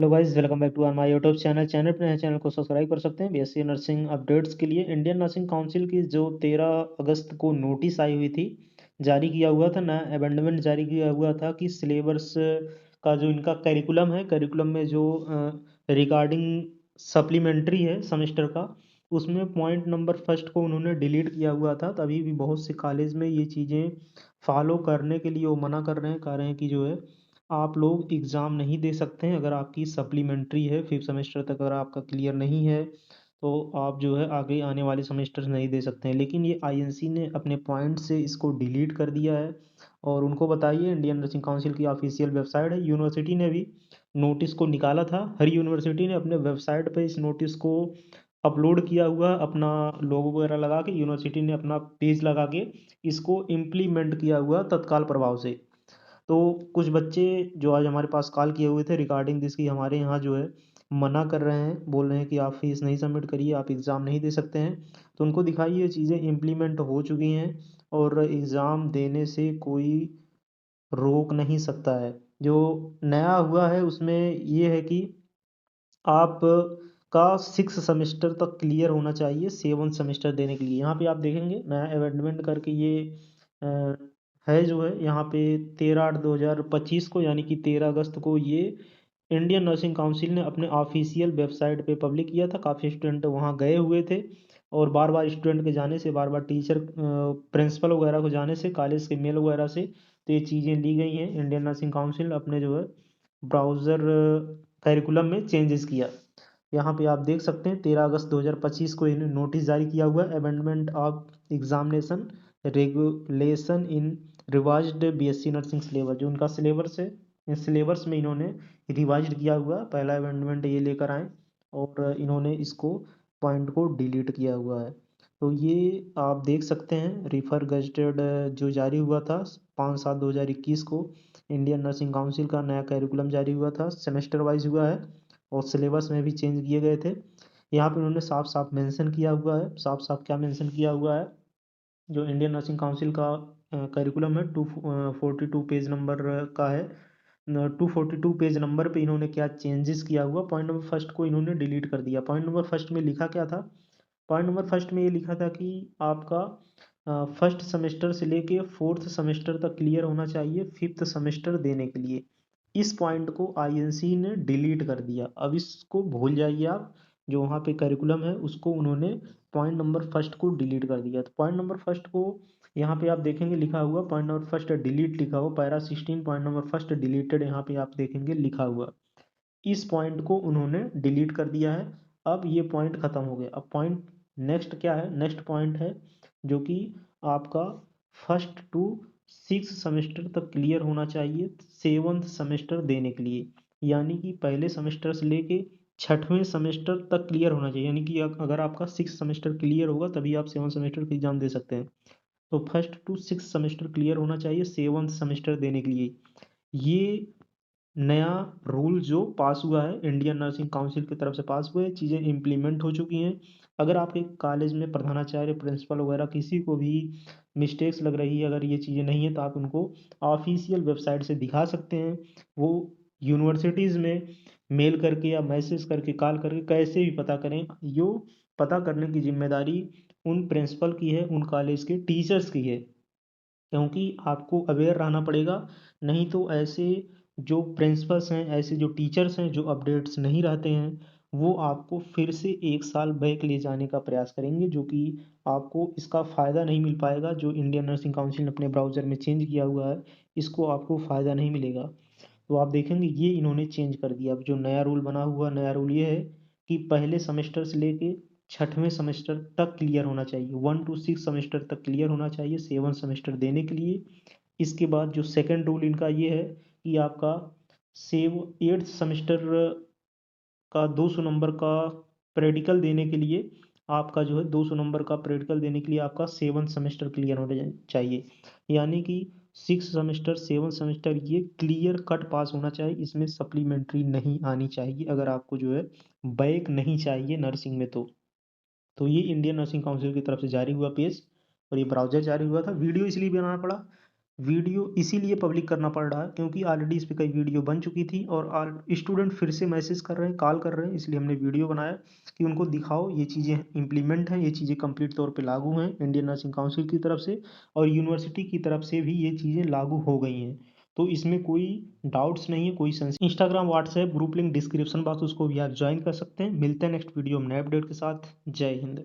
Hello guys, welcome back to my YouTube channel पे नए channel को सब्सक्राइब कर सकते हैं। बीएससी नर्सिंग अपडेट्स के लिए इंडियन नर्सिंग काउंसिल की जो 13 अगस्त को नोटिस आई हुई थी, जारी किया हुआ था, नया अमेंडमेंट जारी किया हुआ था कि सिलेबस का जो इनका करिकुलम है, करिकुलम में जो रिगार्डिंग सप्लीमेंट्री है सेमेस्टर का, उसमें पॉइंट नंबर फर्स्ट को उन्होंने डिलीट किया हुआ था। तभी भी बहुत से कॉलेज में ये चीज़ें फॉलो करने के लिए वो मना कर रहे हैं, कह रहे हैं कि जो है आप लोग एग्ज़ाम नहीं दे सकते हैं अगर आपकी सप्लीमेंट्री है, फिफ्थ सेमेस्टर तक अगर आपका क्लियर नहीं है तो आप जो है आगे आने वाले सेमेस्टर नहीं दे सकते हैं। लेकिन ये आईएनसी ने अपने पॉइंट से इसको डिलीट कर दिया है। और उनको बताइए, इंडियन नर्सिंग काउंसिल की ऑफिशियल वेबसाइट है, यूनिवर्सिटी ने भी नोटिस को निकाला था। हर यूनिवर्सिटी ने अपने वेबसाइट पे इस नोटिस को अपलोड किया हुआ, अपना लोगो वगैरह लगा के यूनिवर्सिटी ने अपना पेज लगा के इसको इम्प्लीमेंट किया हुआ तत्काल प्रभाव से। तो कुछ बच्चे जो आज हमारे पास कॉल किए हुए थे रिगार्डिंग दिस, कि हमारे यहाँ जो है मना कर रहे हैं, बोल रहे हैं कि आप फीस नहीं सबमिट करिए, आप एग्ज़ाम नहीं दे सकते हैं। तो उनको दिखाइए चीज़ें इम्प्लीमेंट हो चुकी हैं और एग्ज़ाम देने से कोई रोक नहीं सकता है। जो नया हुआ है उसमें ये है कि आप का सिक्स सेमेस्टर तक क्लियर होना चाहिए सेवन सेमेस्टर देने के लिए। यहाँ पे आप देखेंगे नया अमेंडमेंट करके ये अ, है जो है यहाँ पे 13/8/2025 को, यानी कि 13 अगस्त को ये इंडियन नर्सिंग काउंसिल ने अपने ऑफिशियल वेबसाइट पे पब्लिक किया था। काफ़ी स्टूडेंट वहाँ गए हुए थे और बार बार स्टूडेंट के जाने से, बार बार टीचर प्रिंसिपल वगैरह को जाने से, कॉलेज के मेल वगैरह से, तो ये चीज़ें ली गई हैं। इंडियन नर्सिंग काउंसिल अपने जो है ब्राउज़र करिकुलम में चेंजेस किया। यहाँ पे आप देख सकते हैं 13 अगस्त 2025 को इन्हें नोटिस जारी किया हुआ है, amendment of examination regulation in revised BSc nursing syllabus. जो उनका सिलेबस है, इस सिलेबस में इन्होंने रिवाइज्ड किया हुआ पहला अमेंडमेंट ये लेकर आए और इन्होंने इसको पॉइंट को डिलीट किया हुआ है। तो ये आप देख सकते हैं रिफर गजटेड जो जारी हुआ था 5/7/2021 को, इंडियन नर्सिंग काउंसिल का नया करिकुलम जारी हुआ था, सेमेस्टर वाइज हुआ है और सिलेबस में भी चेंज किए गए थे। यहाँ पे उन्होंने साफ साफ मेंशन किया हुआ है, साफ साफ क्या मेंशन किया हुआ है, जो इंडियन नर्सिंग काउंसिल का करिकुलम है 242 पेज नंबर का है। 242 पेज नंबर पे इन्होंने क्या चेंजेस किया हुआ, पॉइंट नंबर फर्स्ट को इन्होंने डिलीट कर दिया। पॉइंट नंबर फर्स्ट में लिखा क्या था, पॉइंट नंबर फर्स्ट में ये लिखा था कि आपका फर्स्ट सेमेस्टर से लेके फोर्थ सेमेस्टर तक क्लियर होना चाहिए फिफ्थ सेमेस्टर देने के लिए। इस पॉइंट को आईएनसी ने डिलीट कर दिया। अब इसको भूल जाइए आप, जो वहाँ पे करिकुलम है उसको उन्होंने पॉइंट नंबर फर्स्ट को डिलीट कर दिया। तो पॉइंट नंबर फर्स्ट को यहाँ पे आप देखेंगे लिखा हुआ पॉइंट नंबर फर्स्ट डिलीट लिखा हुआ, para 16 point number first deleted, यहाँ पे आप देखेंगे लिखा हुआ। इस पॉइंट को उन्होंने डिलीट कर दिया है। अब ये पॉइंट खत्म हो गया। अब पॉइंट नेक्स्ट क्या है, नेक्स्ट पॉइंट है जो कि आपका फर्स्ट टू सिक्स सेमेस्टर तक क्लियर होना चाहिए सेवन्थ सेमेस्टर देने के लिए। यानी कि पहले सेमेस्टर से लेके छठवें सेमेस्टर तक क्लियर होना चाहिए। यानी कि अगर आपका सिक्स सेमेस्टर क्लियर होगा तभी आप सेवन सेमेस्टर की एग्जाम दे सकते हैं। तो first two six semester clear होना चाहिए सेवन्थ सेमेस्टर देने के लिए। ये नया रूल जो पास हुआ है इंडियन नर्सिंग काउंसिल की तरफ से पास हुए, चीज़ें इम्प्लीमेंट हो चुकी हैं। अगर आपके कॉलेज में प्रधानाचार्य प्रिंसिपल वगैरह किसी को भी मिस्टेक्स लग रही है, अगर ये चीज़ें नहीं है, तो आप उनको ऑफिशियल वेबसाइट से दिखा सकते हैं। वो यूनिवर्सिटीज़ में मेल करके या मैसेज करके कॉल करके कैसे भी पता करें, यो पता करने की जिम्मेदारी उन प्रिंसिपल की है, उन कॉलेज के टीचर्स की है। क्योंकि आपको अवेयर रहना पड़ेगा, नहीं तो ऐसे जो प्रिंसिपल्स हैं, ऐसे जो टीचर्स हैं जो अपडेट्स नहीं रहते हैं, वो आपको फिर से एक साल बैक ले जाने का प्रयास करेंगे, जो कि आपको इसका फ़ायदा नहीं मिल पाएगा। जो इंडियन नर्सिंग काउंसिल ने अपने ब्राउज़र में चेंज किया हुआ है, इसको आपको फ़ायदा नहीं मिलेगा। तो आप देखेंगे ये इन्होंने चेंज कर दिया। अब जो नया रूल बना हुआ, नया रूल ये है कि पहले सेमेस्टर से लेके छठवें सेमेस्टर तक क्लियर होना चाहिए, 1 to 6 सेमेस्टर तक क्लियर होना चाहिए सेवन सेमेस्टर देने के लिए। इसके बाद जो सेकंड रूल इनका ये है कि आपका सेव एट्थ सेमेस्टर का 200 नंबर का प्रैक्टिकल देने के लिए, आपका जो है 200 नंबर का प्रैक्टिकल देने के लिए आपका सेवन सेमेस्टर क्लियर होना चाहिए। यानी कि सिक्स सेमेस्टर सेवन सेमेस्टर ये क्लियर कट पास होना चाहिए, इसमें सप्लीमेंट्री नहीं आनी चाहिए अगर आपको जो है बैक नहीं चाहिए नर्सिंग में। तो ये इंडियन नर्सिंग काउंसिल की तरफ से जारी हुआ पेज और ये ब्राउज़र जारी हुआ था। वीडियो इसलिए बनाना पड़ा, वीडियो इसीलिए पब्लिक करना पड़ रहा है क्योंकि ऑलरेडी इस पे कई वीडियो बन चुकी थी और स्टूडेंट फिर से मैसेज कर रहे हैं, कॉल कर रहे हैं, इसलिए हमने वीडियो बनाया कि उनको दिखाओ ये चीज़ें इम्प्लीमेंट हैं, ये चीज़ें कंप्लीट तौर पे लागू हैं इंडियन नर्सिंग काउंसिल की तरफ से, और यूनिवर्सिटी की तरफ से भी ये चीज़ें लागू हो गई हैं। तो इसमें कोई डाउट्स नहीं है, कोई संशय। Instagram WhatsApp group link description box, उसको भी आप ज्वाइन कर सकते हैं। मिलते हैं नेक्स्ट वीडियो में नए अपडेट के साथ। जय हिंद।